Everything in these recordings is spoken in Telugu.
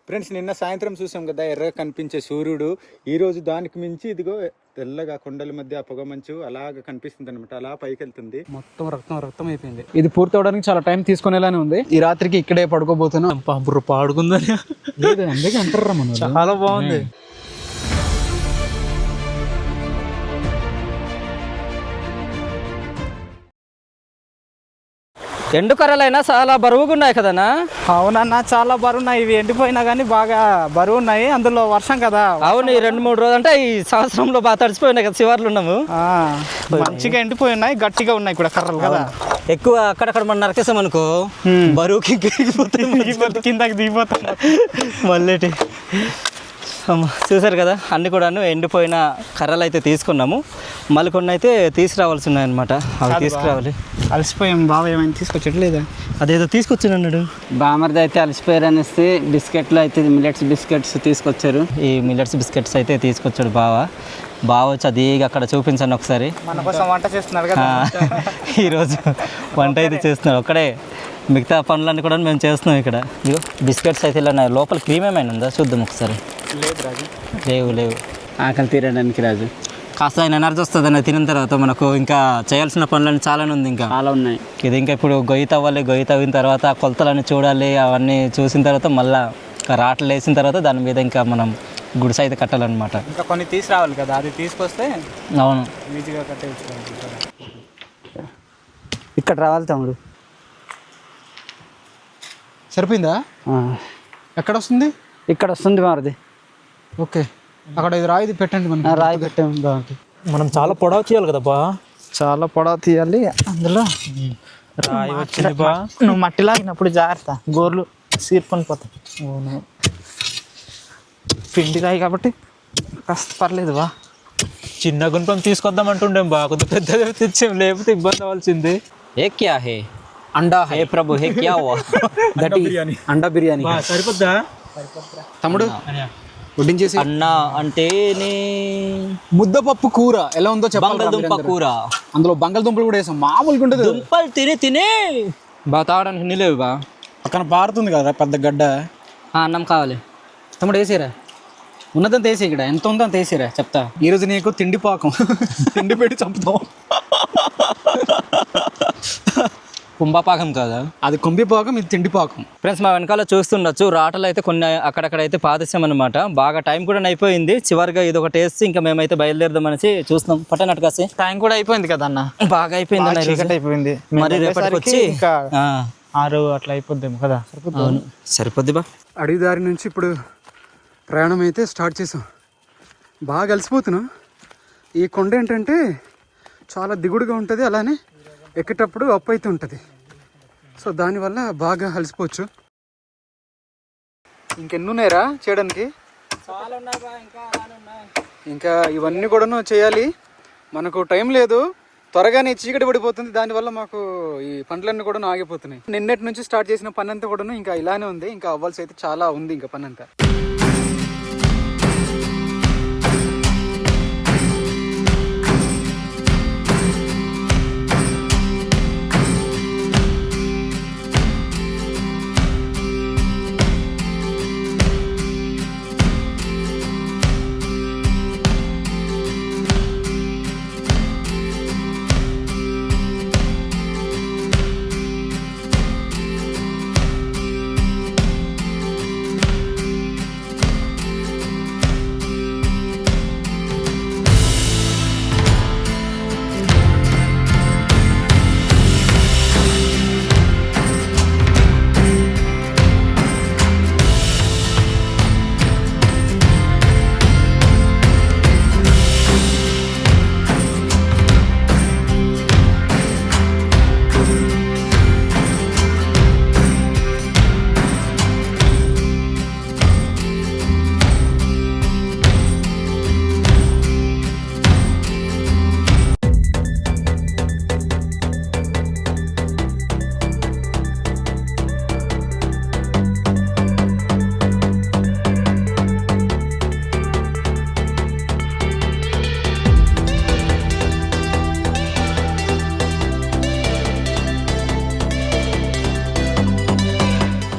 ఫ్రెండ్స్ నిన్న సాయంత్రం చూసాం కదా ఎర్రగా కనిపించే సూర్యుడు, ఈ రోజు దానికి మించి ఇదిగో తెల్లగా కొండల మధ్య పొగ మంచు అలాగ కనిపిస్తుంది అనమాట. అలా పైకి వెళ్తుంది, మొత్తం రక్తం రక్తం అయిపోయింది. ఇది పూర్తి అవడానికి చాలా టైం తీసుకునేలానే ఉంది. ఈ రాత్రికి ఇక్కడే పడుకోబోతున్నాం. పాడుకుందని లేదు అందుకే అంటారా మనం. చాలా బాగుంది. ఎండుకర్రలైనా చాలా బరువుగా ఉన్నాయి కదన్నా. అవునన్నా చాలా బరువు ఉన్నాయి. ఇవి ఎండిపోయినా కానీ బాగా బరువు ఉన్నాయి. అందులో వర్షం కదా. అవును, ఈ 2-3 రోజులు అంటే ఈ సంవత్సరంలో బాగా తడిసిపోయినాయి కదా. శివార్లు ఉన్నాము, మంచిగా ఎండిపోయి ఉన్నాయి, గట్టిగా ఉన్నాయి కూడా కర్రలు కదా. ఎక్కువ అక్కడక్కడ మనం నరికేసాం అనుకో బరువుకి కిందకి దిగిపోతాం మళ్ళీ. చూసారు కదా, అన్ని కూడాను ఎండిపోయిన కర్రలు అయితే తీసుకున్నాము. మళ్ళీ కొన్ని అయితే తీసుకురావాల్సి ఉన్నాయన్నమాట. అవి తీసుకురావాలి. అలసిపోయాం. బాబా ఏమైనా తీసుకొచ్చట్లేదా? అదేదో తీసుకొచ్చాను అన్నాడు. బామర్ది అయితే అలసిపోయారు అనేసి బిస్కెట్లు అయితే మిల్లెట్స్ బిస్కెట్స్ తీసుకొచ్చారు. ఈ మిల్లెట్స్ బిస్కెట్స్ అయితే తీసుకొచ్చాడు బావ వచ్చి అది అక్కడ చూపించండి ఒకసారి. మన కోసం వంట చేస్తున్నారు కదా. ఈరోజు వంట అయితే చేస్తున్నాడు ఒక్కడే, మిగతా పనులన్నీ కూడా మేము చేస్తున్నాం ఇక్కడ. ఇదిగో బిస్కెట్స్ అయితే ఇలా ఉన్నాయి. లోపల క్రీమ్ ఏమైనా ఉందా చూద్దాం ఒకసారి. లేదు రాజు, లేవు. ఆకలి తీరడానికి రాజు కాస్త ఆయన ఎనర్జీ వస్తుంది అన్న తినిన తర్వాత. మనకు ఇంకా చేయాల్సిన పనులన్నీ చాలానే ఉంది, ఇంకా చాలా ఉన్నాయి. ఇది ఇంకా ఇప్పుడు గొయ్యి తవ్వాలి. గొయ్యి తవ్విన తర్వాత ఆ కొలతలన్నీ చూడాలి. అవన్నీ చూసిన తర్వాత మళ్ళీ రాట్లు వేసిన తర్వాత దాని మీద ఇంకా మనం గుడిసె అయితే కట్టాలన్నమాట. ఇంకా కొన్ని తీసుకురావాలి కదా, అది తీసుకొస్తే అవును ఈజీగా కట్టేసుకోవాలి. ఇక్కడ రావాలి తమ్ముడు. సరిపోయిందా? ఎక్కడ వస్తుంది? ఇక్కడ వస్తుంది మారుది. ఓకే, అక్కడ ఇది రాయిది పెట్టండి. మనం రాయి పెట్టాము బాగుంటుంది. మనం చాలా పొడవు తీయాలి కదా బా. చాలా పొడవు తీయాలి. అందులో రాయి వచ్చింది బా. నువ్వు మట్టి లాగినప్పుడు జాగ్రత్త, గోర్లు సీర్కొని పోతాయి. అవును, పిండి రాయి కాబట్టి కాస్త పర్లేదు బా. చిన్న గుంపం తీసుకొద్దాం అంటుండేం బా, కొద్దిగా పెద్దది తెచ్చాం, లేకపోతే ఇబ్బంది అవ్వాల్సింది. ఏ క్యా హే అండా హే ప్రభు హే క్యా హువా? అండా బిర్యానీ సరిపోద్దా తమ్ముడు? వడ్డించేసి. అన్నా అంటే ముద్దపప్పు కూర ఎలా ఉందో చెప్పాలి. బంగాళదుంప కూర, అందులో బంగాళదుంపలు కూడా వేసాం. మామూలుగా ఉంటుంది. దుంపలు తిని బాగా తాగడానికి నీళ్ళు బా. పక్కన పారుతుంది కదా పెద్ద గడ్డ. అన్నం కావాలి తమ్ముడు. వేసేరా, ఉన్నదంతా వేసి. ఇక్కడ ఎంత ఉందో అంత వేసేరా చెప్తా. ఈరోజు నీకు తిండి పాకం. తిండి పెట్టి చంపుతాం. కుంభపాకం కాదా అది? కుంభి పాకం, ఇది తిండి పాకం. ఫ్రెండ్స్, మా వెనకాల చూస్తుండొచ్చు రాటలు అయితే కొన్ని అక్కడక్కడైతే పాదేశామన్నమాట. బాగా టైం కూడా అయిపోయింది. చివరిగా ఇది ఒకటి వేసి ఇంకా మేమైతే బయలుదేరదాం అనేసి చూస్తున్నాం. పట్టనట్టు కాసి టైం కూడా అయిపోయింది కదా అన్న. బాగా అయిపోయింది అన్న, చీకటి అయిపోయింది. మరి రేపటికి వచ్చి ఇంకా 6 అట్లా అయిపోద్దేమో కదా. అవును, సరిపోద్ది బా. అడవి దారి నుంచి ఇప్పుడు ప్రయాణం అయితే స్టార్ట్ చేసాం. బాగా అలసిపోతున్నాం. ఈ కొండ ఏంటంటే చాలా దిగుడుగా ఉంటుంది, అలానే ఎక్కేటప్పుడు అప్పు అయితే ఉంటుంది. సో దానివల్ల బాగా అలసిపోవచ్చు. ఇంకెన్ని ఉన్నాయిరా చేయడానికి? ఇంకా ఇవన్నీ కూడాను చేయాలి. మనకు టైం లేదు, త్వరగానే చీకటి పడిపోతుంది. దానివల్ల మాకు ఈ పనులన్నీ కూడా ఆగిపోతున్నాయి. నిన్నటి నుంచి స్టార్ట్ చేసిన పని అంతా కూడాను ఇంకా ఇలానే ఉంది. ఇంకా అవ్వాల్సి అయితే చాలా ఉంది ఇంకా పని అంతా.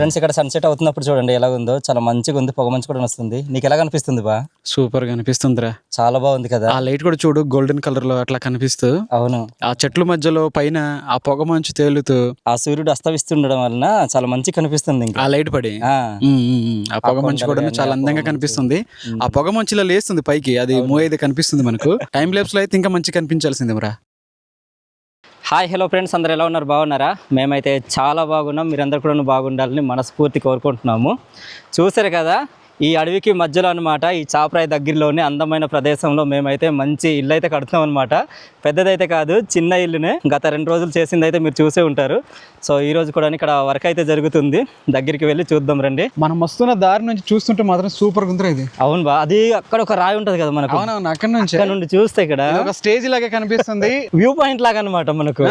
ఫ్రెండ్స్ ఇక్కడ సన్సెట్ అవుతున్నప్పుడు చూడండి ఎలా ఉందో, చాలా మంచిగా ఉంది, పొగ మంచు కూడా వస్తుంది. నీకు ఎలా కనిపిస్తుంది బా? సూపర్ గా అనిపిస్తుందిరా, చాలా బాగుంది కదా. ఆ లైట్ కూడా చూడు గోల్డెన్ కలర్ లో అట్లా కనిపిస్తూ, అవును, ఆ చెట్ల మధ్యలో పైన ఆ పొగ మంచు తేలుతూ ఆ సూర్యుడు అస్తమిస్తుండడం వలన చాలా మంచి కనిపిస్తుంది. ఇంకా ఆ లైట్ పడి ఆ పొగ మంచు కూడా చాలా అందంగా కనిపిస్తుంది. ఆ పొగ మంచులో లేస్తుంది పైకి, అది మూవ్ అయితే కనిపిస్తుంది మనకు. టైం ల్యాప్స్ లో అయితే ఇంకా మంచి కనిపించాల్సింది మరా. హాయ్ హలో ఫ్రెండ్స్, అందరు ఎలా ఉన్నారు? బాగున్నారా? మేమైతే చాలా బాగున్నాం. మీరందరూ కూడా బాగుండాలని మనస్ఫూర్తి కోరుకుంటున్నాము. చూసారు కదా, ఈ అడవికి మధ్యలో అనమాట, ఈ చాపరాయి దగ్గరలోనే అందమైన ప్రదేశంలో మేమైతే మంచి ఇల్లు అయితే కడుతున్నాం అనమాట. పెద్దదైతే కాదు, చిన్న ఇల్లునే. గత 2 రోజులు చేసింది అయితే మీరు చూసే ఉంటారు. సో ఈ రోజు కూడా ఇక్కడ వర్క్ అయితే జరుగుతుంది. దగ్గరికి వెళ్ళి చూద్దాం రండి. మనం వస్తున్న దారి నుంచి చూస్తుంటే మాత్రం సూపర్ గుందిరా ఇది. అవును బా, అది అక్కడ ఒక రాయి ఉంటది కదా మనకు. అవునవును, అక్కడ నుండి చూస్తే ఇక్కడ ఒక స్టేజ్ లాగా కనిపిస్తుంది, వ్యూ పాయింట్ లాగా అనమాట మనకు.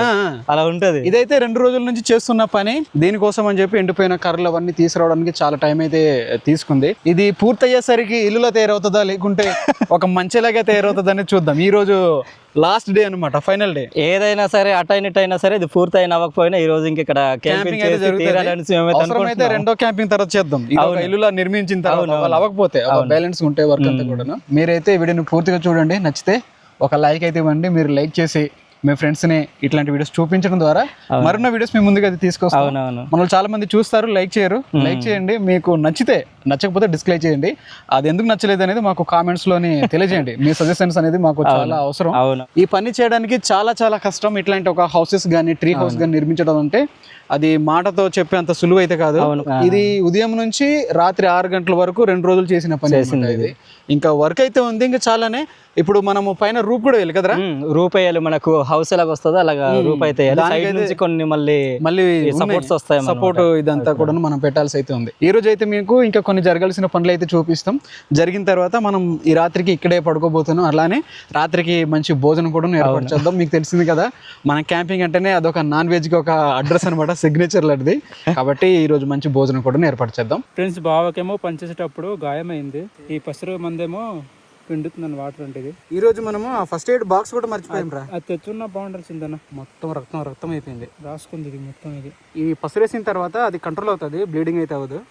అలా ఉంటది. ఇదైతే 2 రోజుల నుంచి చేస్తున్న పని. దీనికోసం అని చెప్పి ఎండిపోయిన కర్రలు అవన్నీ తీసుకురావడానికి చాలా టైం అయితే తీసుకుంది. ఇది పూర్తయ్యేసరికి ఇల్లులో తయారవుతుందా లేకుంటే ఒక మంచిలాగా తయారవుతుందా అని చూద్దాం. ఈ రోజు లాస్ట్ డే అనమాట, ఫైనల్ డే. ఏదైనా సరే అటైనా సరే ఇది పూర్తి అయిన అవ్వకపోయినా ఈ రోజు ఇక్కడ క్యాంపింగ్ అయితే జరుగుతుంది. రెండో క్యాంపింగ్ తర్వాత చేద్దాం. ఇల్లులా నిర్మించిన తర్వాత వాళ్ళు అవ్వకపోతే బ్యాలెన్స్ ఉంటే వర్క్ అంతా కూడా. మీరైతే వీడియోని పూర్తిగా చూడండి, నచ్చితే ఒక లైక్ అయితే ఇవ్వండి. మీరు లైక్ చేసి మీ ఫ్రెండ్స్ ని ఇట్లాంటి వీడియోస్ చూపించడం ద్వారా మరిన్న వీడియోస్ మీ ముందుగా అయితే తీసుకొస్తాం. మనల్ని చాలా మంది చూస్తారు, లైక్ చేయరు. లైక్ చేయండి, మీకు నచ్చితే, నచ్చకపోతే డిస్లైక్ చేయండి. అది ఎందుకు నచ్చలేదు అనేది మాకు కామెంట్స్ లోని తెలియజేయండి. మీ సజెషన్స్ అనేది మాకు చాలా అవసరం. ఈ పని చేయడానికి చాలా చాలా కష్టం. ఇట్లాంటి ఒక హౌసెస్ గానీ, ట్రీ హౌస్ గానీ నిర్మించడం అంటే అది మాటతో చెప్పే అంత సులువు అయితే కాదు. ఇది ఉదయం నుంచి రాత్రి 6 గంటల వరకు 2 రోజులు చేసిన పని ఇది. ఇంకా వర్క్ అయితే ఉంది, ఇంకా చాలానే. ఇప్పుడు మనము పైన రూప్ కూడా వేయాలి కదరా. రూప్ వేయాలి, మనకు హౌస్ ఎలాగ వస్తుందో అలాగా రూప్ అయితే కొన్ని మళ్ళీ సపోర్ట్స్ వస్తాయి. సపోర్ట్ ఇదంతా కూడా మనం పెట్టాల్సి అయితే ఉంది. ఈ రోజు అయితే మీకు ఇంకా కొన్ని జరగాల్సిన పనులు అయితే చూపిస్తాం. జరిగిన తర్వాత మనం ఈ రాత్రికి ఇక్కడే పడుకోబోతున్నాం. అలానే రాత్రికి మంచి భోజనం కూడా ఏర్పాటు చేద్దాం. మీకు తెలిసింది కదా, మన క్యాంపింగ్ అంటేనే అదొక నాన్ వెజ్ కి ఒక అడ్రస్ అనమాట, సిగ్నేచర్ లాంటిది. కాబట్టి ఈ రోజు మంచి భోజనం కూడా ఏర్పాటు చేద్దాం. ఫ్రెండ్స్, బావకేమో పనిచేసేటప్పుడు గాయమైంది. ఈ పసరు మందేమో పిండుతున్నాను వాటర్ అంటే. ఈ రోజు మనము ఆ ఫస్ట్ ఎయిడ్ బాక్స్ కూడా మర్చిపోయాం రా. అది తెచ్చున్న బాగుండాల్సిందన్న. మొత్తం రక్తం అయిపోయింది, రాసుకుంది ఇది మొత్తం. ఇది ఈ పసురు వేసిన తర్వాత అది కంట్రోల్ అవుతుంది, బ్లీడింగ్ అయితే అవ్వదు.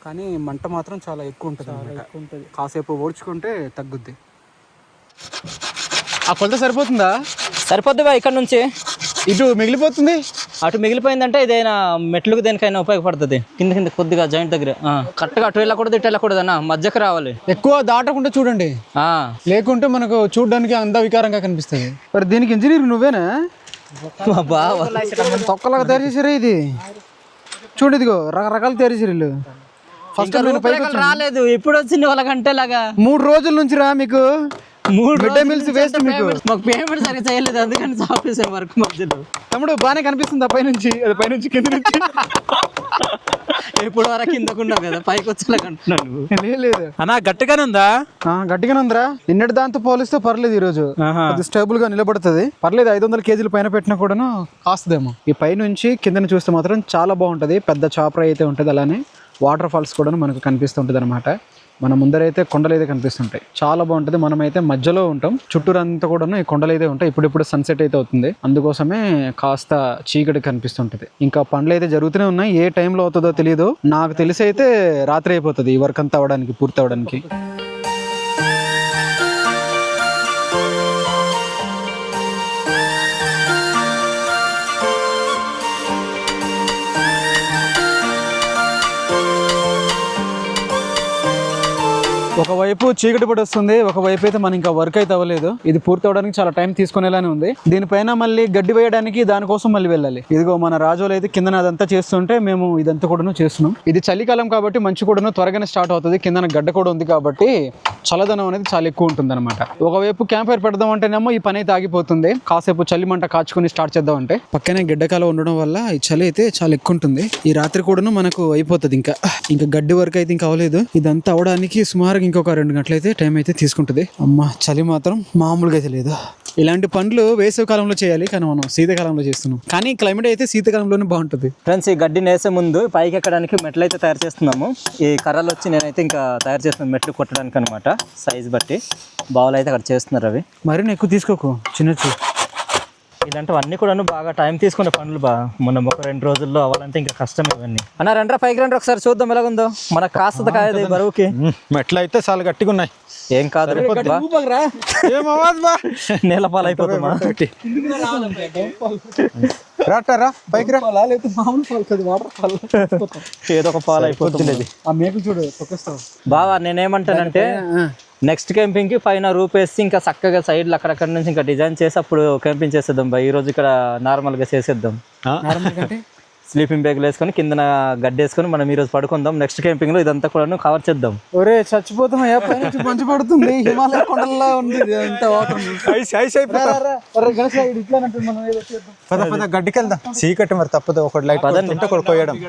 కానీ మంట మాత్రం చాలా ఎక్కువ ఉంటుంది. కాసేపు ఓడ్చుకుంటే తగ్గుద్ది. ఆ కొలత సరిపోతుందా? సరిపోద్దివా? ఇక్కడ నుంచి ఇటు మిగిలిపోతుంది, అటు మిగిలిపోయిందంటే ఇదైనా మెట్లుకు దేనికైనా ఉపయోగపడుతుంది. కింద కొద్దిగా జాయింట్ దగ్గర కరెక్ట్గా అటు వెళ్ళకూడదు, ఇటు వెళ్ళకూడదు అన్న, మధ్యకి రావాలి. ఎక్కువ దాటకుండా చూడండి, లేకుంటే మనకు చూడడానికి అంత వికారంగా కనిపిస్తుంది. మరి దీనికి ఇంజనీర్ నువ్వేనా? తొక్కలాగా తయారు చేసారా ఇది? చూడు, ఇదిగో రకరకాల తయారు చేసారు వీళ్ళు. ఫస్ట్ రాలేదు, ఇప్పుడు వచ్చింది వాళ్ళకంటే లాగా. 3 రోజుల నుంచి రా మీకు 3 మీల్స్ వేస్ట్. మీకు మాకు పేమెంట్ సరిగ్గా చేయలేదు, అందుకని ఆఫీసర్ వర్క్ మధ్యలో. తమ్ముడు బాగానే కనిపిస్తుంది పైనుంచి, అది పైనుంచి కింద నుంచి. ఎప్పుడు వరకు కిందకున్నావు కదా, పైకి వచ్చేలాగంటున్నాను. లేదు అన్నా, గట్టిగానే ఉందా? గట్టిగానే ఉందిరా. నిన్నటి దాంతో పోలిస్తే పర్లేదు, ఈ రోజు అది స్టేబుల్ గా నిలబడుతుంది. పర్లేదు, 500 కేజీల పైన పెట్టినా కూడాను కాస్తుందేమో. ఈ పైనుంచి కిందని చూస్తే మాత్రం చాలా బాగుంటది. పెద్ద చాపరాయి అయితే ఉంటది, అలానే వాటర్ ఫాల్స్ కూడా మనకు కనిపిస్తుంటది అనమాట. మన ముందరైతే కొండలు అయితే కనిపిస్తుంటాయి, చాలా బాగుంటుంది. మనమైతే మధ్యలో ఉంటాం, చుట్టూరంతా కూడా ఈ కొండలు అయితే ఉంటాయి. ఇప్పుడు సన్సెట్ అయితే అవుతుంది, అందుకోసమే కాస్త చీకటి కనిపిస్తుంటది. ఇంకా పనులు అయితే జరుగుతూనే ఉన్నాయి, ఏ టైంలో అవుతుందో తెలియదు. నాకు తెలిసి అయితే రాత్రి అయిపోతుంది ఈ వర్క్ అంతా అవడానికి, పూర్తి అవడానికి. ఒకవైపు చీకటి పడి వస్తుంది, ఒకవైపు అయితే మనం ఇంకా వర్క్ అయితే అవ్వలేదు. ఇది పూర్తి అవడానికి చాలా టైం తీసుకునేలానే ఉంది. దీనిపైన మళ్ళీ గడ్డి వేయడానికి దానికోసం మళ్ళీ వెళ్ళాలి. ఇదిగో మన రాజోలు అయితే కింద అదంతా చేస్తుంటే మేము ఇదంతా కూడా చేస్తున్నాం. ఇది చలికాలం కాబట్టి మంచు కూడా త్వరగానే స్టార్ట్ అవుతుంది. కింద గడ్డ కూడా ఉంది కాబట్టి చల్లదనం అనేది చాలా ఎక్కువ ఉంటుంది అనమాట. ఒకవైపు క్యాంప్ ఫైర్ పెడదాం అంటేనేమో ఈ పని అయితే ఆగిపోతుంది. కాసేపు చలి మంట కాచుకుని స్టార్ట్ చేద్దాం అంటే పక్కనే గడ్డకాల ఉండడం వల్ల ఈ చలి అయితే చాలా ఎక్కువ ఉంటుంది. ఈ రాత్రి కూడా మనకు అయిపోతుంది. ఇంకా గడ్డి వరకు అయితే ఇంకా అవ్వలేదు. ఇదంతా అవడానికి సుమారుగా ఇంకొక 2 గంటలైతే టైం అయితే తీసుకుంటుంది. అమ్మ, చలి మాత్రం మామూలుగా అయితే లేదు. ఇలాంటి పనులు వేసవి కాలంలో చేయాలి, కానీ మనం శీతాకాలంలో చేస్తున్నాం. కానీ క్లైమేట్ అయితే శీతాకాలంలోనే బాగుంటుంది. ఫ్రెండ్స్, ఈ గడ్డి నేసే ముందు పైకి ఎక్కడానికి మెట్లు అయితే తయారు చేస్తున్నాము. ఈ కర్రలు వచ్చి నేనైతే ఇంకా తయారు చేస్తున్నాను మెట్లు కొట్టడానికి అనమాట. సైజ్ బట్టి బావులు అయితే అక్కడ చేస్తున్నారు. అవి మరీ ఎక్కువ తీసుకోకు, చిన్న ఇలాంటివన్నీ కూడా బాగా టైం తీసుకునే పనులు బా. మనం ఒక 2 రోజుల్లో అవ్వాలంటే ఇంకా కష్టం ఇవన్నీ. అన్న రండ్రా పైకి రండి ఒకసారి చూద్దాం ఎలాగుందో. మనకు కాస్త కాయది బరువుకి. మెట్లు అయితే చాలా గట్టిగా ఉన్నాయి. ఏం కాదు నేలపాలు అయిపోతామా. రాటారా పైకి రా. ఏదో ఒక పాలు అయిపోతుంది. బావా నేనేమంటానంటే నెక్స్ట్ క్యాంపింగ్ కి పైన రూప్ వేసి ఇంకా చక్కగా సైడ్లు అక్కడక్కడ నుంచి ఇంకా డిజైన్ చేసి అప్పుడు క్యాంపింగ్ చేసేద్దాం బా. ఈ రోజు ఇక్కడ నార్మల్ గా చేసేద్దాం. స్లీపింగ్ బ్యాగ్లు వేసుకొని కింద గడ్డ వేసుకొని మనం ఈ రోజు పడుకుందాం. నెక్స్ట్ క్యాంపింగ్ లో ఇదంతా కూడా కవర్ చేద్దాం. ఒరే చచ్చిపోతాం, మంచి పడుతుంది, హిమాలయ కొండల్లో ఉంది గడ్డికి వెళ్దాం. చీకటి మరి తప్పదు, ఒకటి లైట్ ఒకటి కోయడం.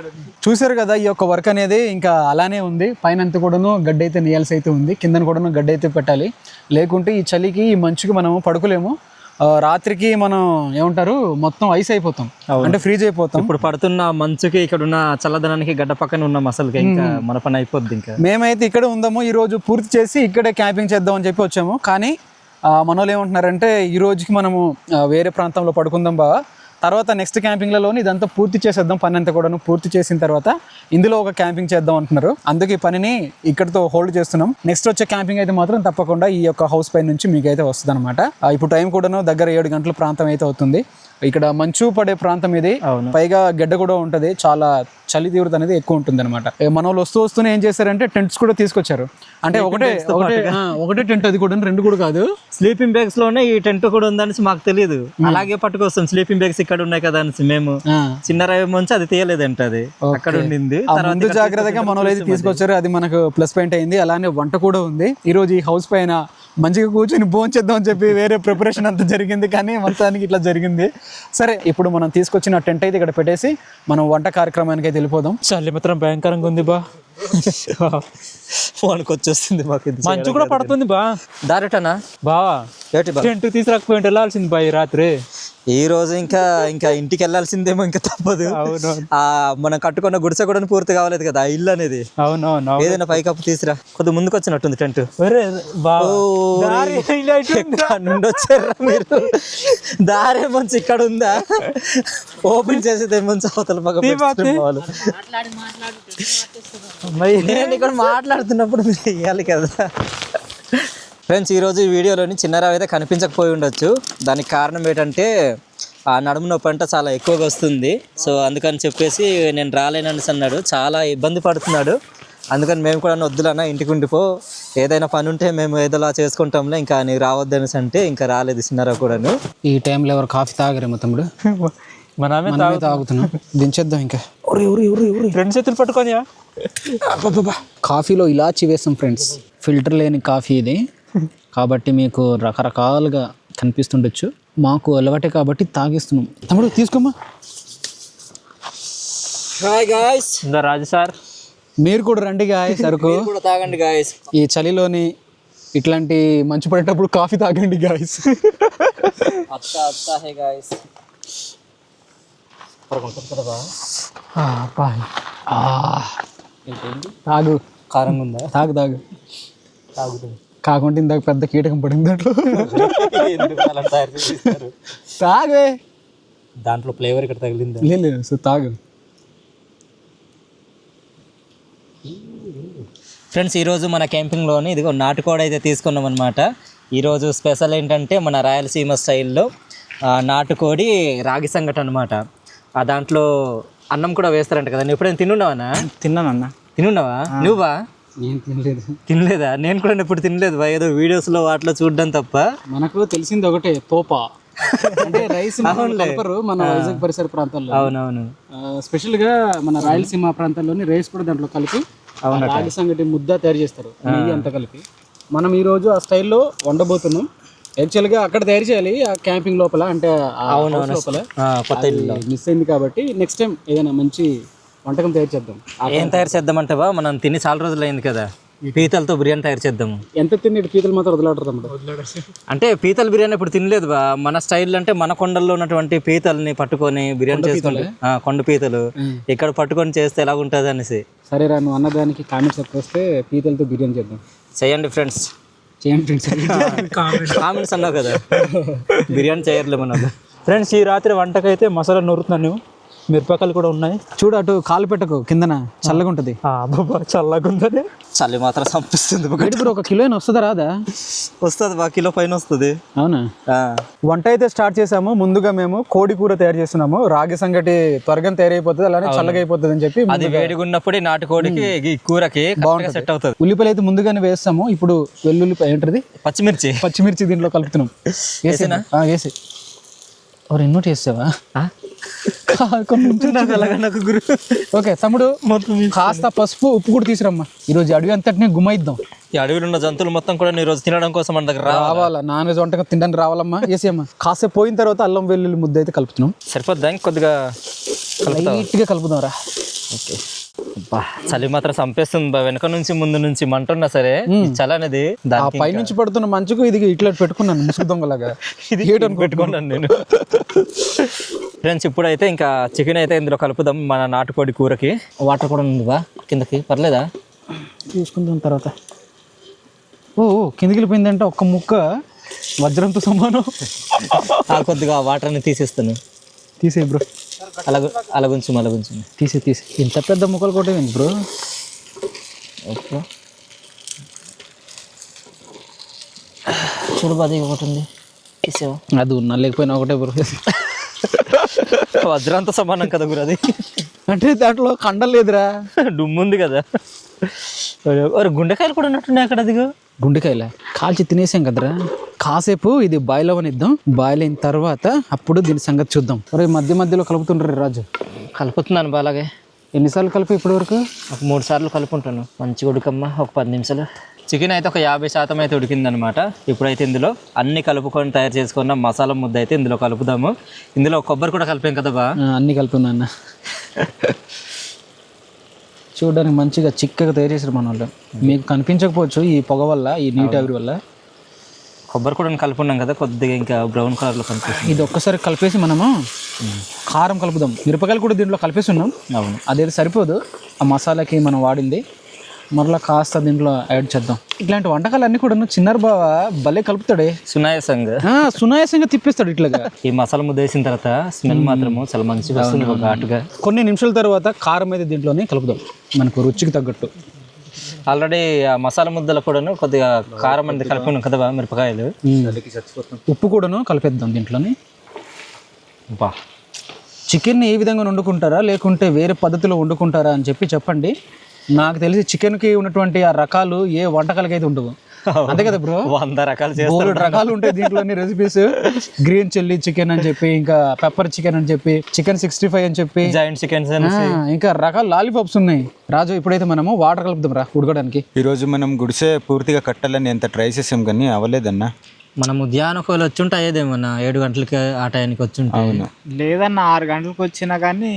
చూసారు కదా ఈ యొక్క వర్క్ అనేది ఇంకా అలానే ఉంది. పైన అంతా కూడాను గడ్డి అయితే నీయాల్సి అయితే ఉంది, కింద కూడాను గడ్డి అయితే పెట్టాలి. లేకుంటే ఈ చలికి ఈ మంచుకి మనం పడుకోలేము. రాత్రికి మనం ఏమంటారు మొత్తం ఐస్ అయిపోతాం, అంటే ఫ్రీజ్ అయిపోతాం. ఇప్పుడు పడుతున్న మంచుకి ఇక్కడ ఉన్న చల్లదనానికి గడ్డ పక్కన ఉన్నాం అసలు. ఇంకా మన పని అయిపోద్ది. ఇంకా మేమైతే ఇక్కడే ఉందాము. ఈ రోజు పూర్తి చేసి ఇక్కడే క్యాంపింగ్ చేద్దాం అని చెప్పి వచ్చాము. కానీ మనోళ్ళు ఏమంటున్నారంటే ఈ రోజుకి మనము వేరే ప్రాంతంలో పడుకుందాం బాగా, తర్వాత నెక్స్ట్ క్యాంపింగ్లలోని ఇదంతా పూర్తి చేసేద్దాం. పని అంతా కూడా పూర్తి చేసిన తర్వాత ఇందులో ఒక క్యాంపింగ్ చేద్దాం అంటున్నారు. అందుకే ఈ పనిని ఇక్కడితో హోల్డ్ చేస్తున్నాం. నెక్స్ట్ వచ్చే క్యాంపింగ్ అయితే మాత్రం తప్పకుండా ఈ యొక్క హౌస్ పై నుంచి మీకు అయితే వస్తుంది అనమాట. ఇప్పుడు టైం కూడాను దగ్గర 7 గంటల ప్రాంతం అయితే అవుతుంది. ఇక్కడ మంచు పడే ప్రాంతం ఇది, పైగా గడ్డ కూడా ఉంటది, చాలా చలి తీవ్రత అనేది ఎక్కువ ఉంటుంది అనమాట. మన వాళ్ళు వస్తూనే ఏం చేశారంటే టెంట్స్ కూడా తీసుకొచ్చారు. అంటే ఒకటే టెంట్, అది కూడా 2 కూడా కాదు. స్లీపింగ్ బ్యాగ్స్ లోనే ఈ టెంట్ కూడా ఉందనేసి మాకు తెలియదు. అలాగే పట్టుకొస్తాం స్లీపింగ్ బ్యాగ్స్ ఇక్కడ ఉన్నాయి కదా అనేసి. మేము చిన్న రవి ముంచి అది తీయలేదంట, అది అక్కడ ఉండింది. ముందు జాగ్రత్తగా మన వాళ్ళు అయితే తీసుకొచ్చారు, అది మనకు ప్లస్ పాయింట్ అయింది. అలానే వంట కూడా ఉంది. ఈ రోజు ఈ హౌస్ పైన మంచిగా కూర్చొని భోంచేద్దాం అని చెప్పి వేరే ప్రిపరేషన్ అంతా జరిగింది, కానీ మొత్తానికి ఇట్లా జరిగింది. సరే ఇప్పుడు మనం తీసుకొచ్చిన టెంట్ అయితే ఇక్కడ పెట్టేసి మనం వంట కార్యక్రమానికి అయితే వెళ్ళిపోదాం. చలి మాత్రం భయంకరంగా ఉంది బా. ఫోన్కి వచ్చేస్తుంది మాకు. మంచు కూడా పడుతుంది బా. దారేటనా బావా టెంట్ తీసుకురాకపోయి వెళ్ళాల్సింది బా ఈ రాత్రి. ఈ రోజు ఇంకా ఇంటికి వెళ్ళాల్సిందేమో, ఇంకా తప్పదు. మనం కట్టుకున్న గుడిసె కూడా పూర్తి కావలేదు కదా ఆ ఇల్లు అనేది. అవునవును. ఏదైనా పైకప్పు తీసురా. కొద్దిగా ముందుకు వచ్చినట్టుంది టెంట్. నుండి వచ్చారా మీరు? దారే మంచి ఇక్కడ ఉందా? ఓపెన్ చేసేది మంచి అవతల పక్క. నేను ఇక్కడ మాట్లాడుతున్నప్పుడు మీరు వేయాలి కదా. ఫ్రెండ్స్ ఈరోజు ఈ వీడియోలోని చిన్నరావు అయితే కనిపించకపోయి ఉండొచ్చు. దానికి కారణం ఏంటంటే ఆ నడుము నొప్పి అంటే చాలా ఎక్కువగా వస్తుంది. సో అందుకని చెప్పేసి నేను రాలేననేసి అన్నాడు. చాలా ఇబ్బంది పడుతున్నాడు. అందుకని మేము కూడా వద్దులన్నా ఇంటికి ఉండిపో, ఏదైనా పని ఉంటే మేము ఏదోలా చేసుకుంటాంలే, ఇంకా నీకు రావద్దు అనేసి అంటే ఇంకా రాలేదు చిన్నరావు కూడాను. ఈ టైంలో ఎవరు కాఫీ తాగరేమో తమ్ముడు? మనమే తాగుతున్నాం, దించేద్దాం. ఇంకా ఫ్రెండ్స్ చేతులు పట్టుకొని కాఫీలో ఇలాచి వేసాం ఫ్రెండ్స్. ఫిల్టర్ లేని కాఫీ ఇది కాబట్టి మీకు రకరకాలుగా కనిపిస్తుండొచ్చు, మాకు అలవాటే కాబట్టి తాగిస్తున్నాం. తమ్ముడు తీసుకోమ్మా. Hi guys. రాజు సార్ మీరు కూడా రండి గాయస్, సరుకు కూడా తాగండి గాయ్స్. ఈ చలిలోని ఇట్లాంటి మంచు పడేటప్పుడు కాఫీ తాగండి గాయస్. తాగు. కారంగా ఉందా? తాగు కాకుండా ఇందాక పెద్ద కీటకం పడింది దాంట్లో. తాగే, దాంట్లో ఫ్లేవర్ ఇక్కడ తగిలింది. లేదు సో తాగు. ఫ్రెండ్స్ ఈరోజు మన క్యాంపింగ్లోని ఇదిగో నాటుకోడి అయితే తీసుకున్నాం అనమాట. ఈరోజు స్పెషల్ ఏంటంటే మన రాయలసీమ స్టైల్లో నాటుకోడి రాగి సంగటి అనమాట. దాంట్లో అన్నం కూడా వేస్తారంట కదా. నువ్వు ఎప్పుడైనా తినున్నావా? తిన్నానన్నా. తినున్నావా నువ్వా? నేను తినలేదు. తినలేదా? నేను కూడా ఎప్పుడు తినలేదు, ఏదో వీడియోస్లో వాటిలో చూడడం తప్ప. మనకు తెలిసింది ఒకటే, తోపా అంటే రైస్ కలపరు మన వైజాగ్ పరిసర ప్రాంతాల్లో. అవునవును. స్పెషల్గా మన రాయలసీమ ప్రాంతాల్లోని రైస్ కూడా దాంట్లో కలిపి రాగి సంగటి ముద్ద తయారు చేస్తారు, నెయ్యి అంతా కలిపి. మనం ఈరోజు ఆ స్టైల్లో వండబోతున్నాం. యాక్చువల్గా అక్కడ తయారు చేయాలి ఆ క్యాంపింగ్ లోపల, అంటే లోపల మిస్ అయింది కాబట్టి నెక్స్ట్ టైం ఏదైనా మంచి వంటకం తయారు చేద్దాం. ఏం తయారు చేద్దామంటావా? మనం తిని చాలా రోజులు అయింది కదా, పీతలతో బిర్యానీ తయారు చేద్దాము. ఎంత తిని పీతలు మాత్రం వదిలాడతాం. అంటే పీతల బిర్యానీ ఇప్పుడు తినలేదు బా. మన స్టైల్ అంటే మన కొండల్లో ఉన్నటువంటి పీతల్ని పట్టుకొని బిర్యానీ చేసుకుంటే, కొండ పీతలు ఇక్కడ పట్టుకొని చేస్తే ఎలా ఉంటుంది అనేసి. సరేరా, నువ్వు అన్నదానికి కామెంట్స్ వస్తే పీతలతో బిర్యానీ చేద్దాం. చేయండి ఫ్రెండ్స్, చేయండి ఫ్రెండ్స్. కామెంట్స్ అన్నావు కదా, బిర్యానీ చేయర్లే మన. ఫ్రెండ్స్ ఈ రాత్రి వంటకైతే మసాలా నూరుతున్నాను, మిరపకాయలు కూడా ఉన్నాయి. చూడు అటు కాలు పెట్టకు, కిందన చల్లగా ఉంటుంది. బాబా చల్లగా ఉందని. చలి మాత్రం సంపిస్తుంది. ఇప్పుడు 1 కిలో వస్తుందా రాదా? వస్తుంది బా, కిలో పైన వస్తుంది. అవునా? వంట అయితే స్టార్ట్ చేసాము. ముందుగా మేము కోడి కూర తయారు చేస్తున్నాము. రాగి సంగటి త్వరగా తయారైపోతుంది, అలానే చల్లగా అయిపోతుంది అని చెప్పి అది వేడిగా ఉన్నప్పుడు నాటుకోడికి ఈ కూరకి బాగా సెట్ అవుతుంది. ఉల్లిపాయలు అయితే ముందుగానే వేస్తాము. ఇప్పుడు వెల్లుల్లిపాయ ఏంటది, పచ్చిమిర్చి దీంట్లో కలుపుతున్నాం. వేసి ఎన్నోటి వేసావా? ఓకే తమ్ముడు, కాస్త పసుపు ఉప్పు కూడా తీసురమ్మా. ఈరోజు అడవి అంతటినీ గుమ్మైద్దాం. ఈ అడవిలో ఉన్న జంతువులు మొత్తం కూడా ఈ రోజు తినడం కోసం మన దగ్గర రావాలా, నాన్ వెజ్ వంటకం తినడానికి రావాలమ్మా. వేసేయమ్మా. కాసేపు పోయిన తర్వాత అల్లం వెల్లుల్లి ముద్ద అయితే కలుపుతున్నాం. సరిపోద్దా? కొద్దిగా లైట్గా కలుపుదాం రా. ఓకే. చలి మాత్రం చంపేస్తుంది బా. వెనక నుంచి ముందు నుంచి మంట ఉన్నా సరే చలి అనేది పై నుంచి పడుతున్న మంచుకు ఇది ఇట్లా పెట్టుకున్నాను ముసుగు దొంగలాగా. పెట్టుకున్నాను నేను. ఫ్రెండ్స్ ఇప్పుడైతే ఇంకా చికెన్ అయితే ఇందులో కలుపుదాం మన నాటుకోడి కూరకి. వాటర్ కూడా ఉంది బా కిందకి, పర్లేదా? చూసుకుందాం తర్వాత. ఓ కిందకి వెళ్ళిపోయిందంటే ఒక్క ముక్క వజ్రంతో సమానం. కొద్దిగా వాటర్ని తీసేస్తాను. తీసే బ్రో, అలాగుంచు తీసే. ఇంత పెద్ద ముక్కలు కొట్టేయండి బ్రో. ఓకే చూడు బాధ ఒకటి ఉంది, తీసేవా? అది ఉన్నా లేకపోయినా ఒకటే బ్రో. వజ్రంతో సమానం కదా గురు అది. అంటే దాంట్లో కండం లేదురా, డుమ్ముంది కదా. గుండెకాయలు కూడా ఉన్నట్టున్నాయి అక్కడ. అదిగో గుండెకాయల కాల్చి తినేసాం కదరా. కాసేపు ఇది బాయిల్ అవనిద్దాం. బాయిల్ అయిన తర్వాత అప్పుడు దీని సంగతి చూద్దాం. మధ్య మధ్యలో కలుపుతుండ్రు రాజు. కలుపుతున్నాను బాలాగే. ఎన్నిసార్లు కలిపి ఇప్పటి వరకు? ఒక 3 సార్లు కలుపుకుంటాను. మంచిగా ఉడకమ్మ. ఒక 10 నిమిషాలు. చికెన్ అయితే ఒక 50% అయితే ఉడికిందనమాట. ఇప్పుడైతే ఇందులో అన్ని కలుపుకొని తయారు చేసుకున్న మసాలా ముద్ద అయితే ఇందులో కలుపుదాము. ఇందులో కొబ్బరి కూడా కలిపాం కదా బా. అన్ని కలుపున్నా అన్న. చూడడానికి మంచిగా చిక్కగా తయారు చేశారు మన వాళ్ళు. మీకు కనిపించకపోవచ్చు ఈ పొగ వల్ల, ఈ నీటి ఆవిరి వల్ల. కొబ్బరి కూడా కలుపున్నాం కదా, కొద్దిగా ఇంకా బ్రౌన్ కలర్లో కనిపిస్తుంది. ఇది ఒక్కసారి కలిపేసి మనము కారం కలుపుదాం. మిరపకాయలు కూడా దీంట్లో కలిపేసి ఉన్నాం. అవును, అదేది సరిపోదు ఆ మసాలాకి మనం వాడింది. మరలా కాస్త దీంట్లో యాడ్ చేద్దాం. ఇట్లాంటి వంటకాలు అన్ని కూడా చిన్నారు బావ భలే కలుపుతాడే. సునాయాసంగా తిప్పిస్తాడు ఇట్లాగా. ఈ మసాలా ముద్ద వేసిన తర్వాత స్మెల్ మాత్రము చాలా మంచిగా వస్తుంది, ఘాటుగా. కొన్ని నిమిషాల తర్వాత కారం అయితే దీంట్లోనే కలుపుదాం మనకు రుచికి తగ్గట్టు. ఆల్రెడీ ఆ మసాలా ముద్దలో కూడాను కొద్దిగా కారం అనేది కలుపుకున్నాం కదా మిరపకాయలు. ఉప్పు కూడాను కలిపేద్దాం దీంట్లోనే. బా, చికెన్ని ఏ విధంగా వండుకుంటారా లేకుంటే వేరే పద్ధతిలో వండుకుంటారా అని చెప్పండి. నాకు తెలిసి చికెన్కి ఉన్నటువంటి ఆ రకాలు ఏ వంటకాలకి అయితే ఉండవు. అంతే కదా బ్రో? 100 రకాలు ఉంటాయి దీంట్లోని రెసిపీస్. గ్రీన్ చిల్లీ చికెన్ అని చెప్పి, ఇంకా పెప్పర్ చికెన్ అని చెప్పి, చికెన్ 65 అని చెప్పి, జాయింట్ చికెన్స్, ఇంకా రకాల లాలీపాప్స్ ఉన్నాయి. రాజు ఇప్పుడైతే మనము వాటర్ కలుపుదాం రా ఉడకడానికి. ఈరోజు మనం గుడిసె పూర్తిగా కట్టాలని ఎంత ట్రై చేసాం కానీ అవ్వలేదన్నా. మనము ధ్యానకోలు వచ్చుంటే అయ్యేదేమన్నా 7 గంటలకి ఆ టైంకి వచ్చుంటే. లేదన్న 6 గంటలకు వచ్చినా కానీ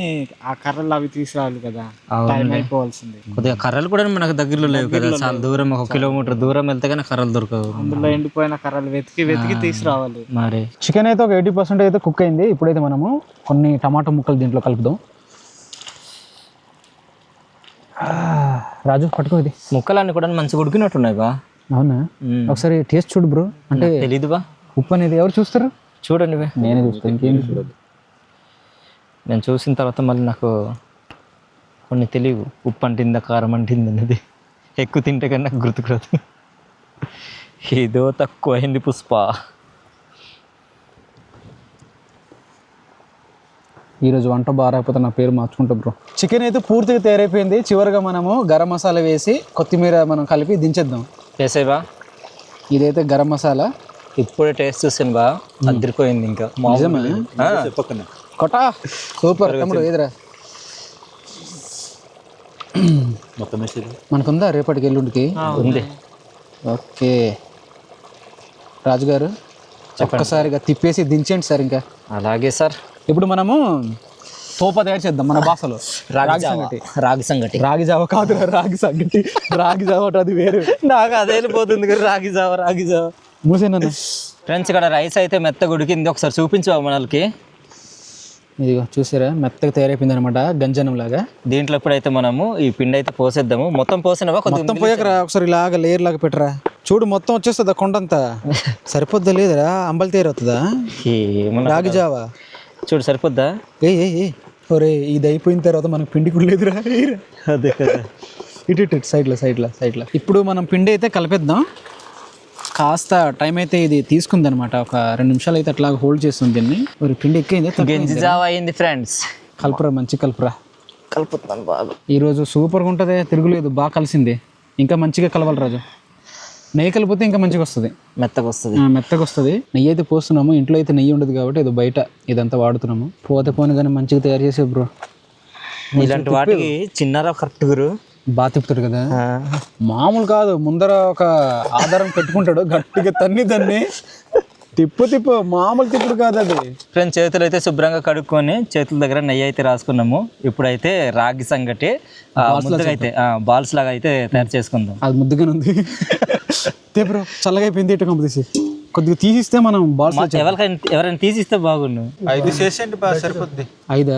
ఆ కర్రలు అవి తీసుకురావాలి కదా, టైం అయిపోవాల్సింది. కొద్దిగా కర్రలు కూడా మనకు దగ్గరలో లేవు కదా, చాలా దూరం, 1 కిలోమీటర్ దూరం వెళ్తే కానీ కర్రలు దొరకవు. అందులో ఎండిపోయిన కర్రలు వెతికి తీసుకురావాలి. మరి చికెన్ అయితే ఒక 80% అయితే కుక్ అయింది. ఇప్పుడైతే మనము కొన్ని టమాటో ముక్కలు దీంట్లో కలుపుదాం. రాజు పట్టుకో, ఇది ముక్కలన్నీ కూడా మంచిగా ఉడికినట్టున్నాయి బా. అవునా? ఒకసారి టేస్ట్ చూడు బ్రో. అంటే తెలీదు బా, ఉప్పు అనేది ఎవరు చూస్తారు? చూడండి బా. నేనే చూస్తాను, ఇంకేం చూడదు. నేను చూసిన తర్వాత మళ్ళీ నాకు కొన్ని తెలియవు. ఉప్పు అంటిందా కారం అంటింది అనేది. ఎక్కువ తింటే కానీ నాకు గుర్తుకురాదు. ఏదో తక్కువ అయింది పుష్ప. ఈరోజు వంట బాగా రాకపోతే నా పేరు మార్చుకుంటా బ్రో. చికెన్ అయితే పూర్తిగా తయారైపోయింది. చివరిగా మనము గరం మసాలా వేసి కొత్తిమీర మనం కలిపి దించేద్దాం. వేసేవా? ఇదైతే గరం మసాలా. ఇప్పుడే టేస్ట్ చూసాను బా, అద్దరిపోయింది. ఇంకా కొట్టా సూపర్ తమ్ముడు. ఏదిరా మనకుందా రేపటికి ఎల్లుండికి? ఉంది. ఓకే రాజుగారు ఒక్కసారిగా తిప్పేసి దించండి సార్. ఇంకా అలాగే సార్. ఇప్పుడు మనము తోప తయారు చేద్దాం మన భాషలో. రాగి సంగటి. రాగి జావ కాదు, రాగి సంగటి. రాగి జావ అది వేరు. నాకు అదే వెళ్ళిపోతుంది. రాగి జావ మూసేనా? ఫ్రెండ్స్ ఇక్కడ రైస్ అయితే మెత్తగా ఉడికింది. ఒకసారి చూపించావు మనకి. ఇదిగో చూసారా, మెత్తగా తయారైపోయింది అనమాట, గంజనం లాగా. దీంట్లో ఇప్పుడైతే మనము ఈ పిండి అయితే పోసేద్దాము. మొత్తం పోసినవా? మొత్తం పోయాకరా, ఒకసారి ఇలాగా లేయర్ లాగా పెట్టరా. చూడు మొత్తం వచ్చేస్తుందా కొండంతా సరిపోద్దా లేదురా అంబలి తేరు అవుతుందా రాగి జావా చూడు సరిపోద్దా? ఏ ఒరే ఇది అయిపోయిన తర్వాత మనకు పిండి కూడా లేదురా. అదే కదా. ఇటు సైడ్లో ఇప్పుడు మనం పిండి అయితే కలిపేద్దాం. కాస్త టైం అయితే ఇది తీసుకుంది అనమాట, ఒక 2 నిమిషాలు అయితే అట్లా హోల్డ్ చేస్తుంది దీన్ని. మరి పిండి ఎక్కింది, గంజి జావా అయింది ఫ్రెండ్స్. కలుపురా, మంచి కలుపురా. కలుపుతున్నాను బాగా. ఈరోజు సూపర్గా ఉంటుంది, తిరుగులేదు, బాగా కలిసింది. ఇంకా మంచిగా కలవాలి రాజు. నెయ్యి కలిపితే ఇంకా మంచిగా వస్తుంది, మెత్తగా వస్తుంది. నెయ్యి అయితే పోస్తున్నాము, ఇంట్లో అయితే నెయ్యి ఉండదు కాబట్టి ఏదో బయట ఇదంతా వాడుతున్నాము. పోతే కానీ మంచిగా తయారు చేసే బ్రో. ఇలాంటి వాటికి చిన్నరా కరెక్ట్ గురు బాగా తిప్పుతాడు కదా, మామూలు కాదు. ముందర ఒక ఆధారం పెట్టుకుంటాడు, గట్టిగా తన్ని తిప్పు మామూలు తిప్పుడు కాదు అది. ఫ్రెండ్స్ చేతులు అయితే శుభ్రంగా కడుక్కొని చేతుల దగ్గర నెయ్యి అయితే రాసుకున్నాము. ఇప్పుడైతే రాగి సంగటి ముద్దగా అయితే బాల్స్ లాగా అయితే తయారు చేసుకుందాం. అది ముద్దుగానే ఉంది. బ్రో చల్లగా అయిపోయింది, ఇటు కంపదీసి కొద్దిగా తీసిస్తే మనం బాల్స్ ఎవరైనా తీసిస్తే బాగుండు. 5 చేసేయండి బాగా సరిపోద్ది. 5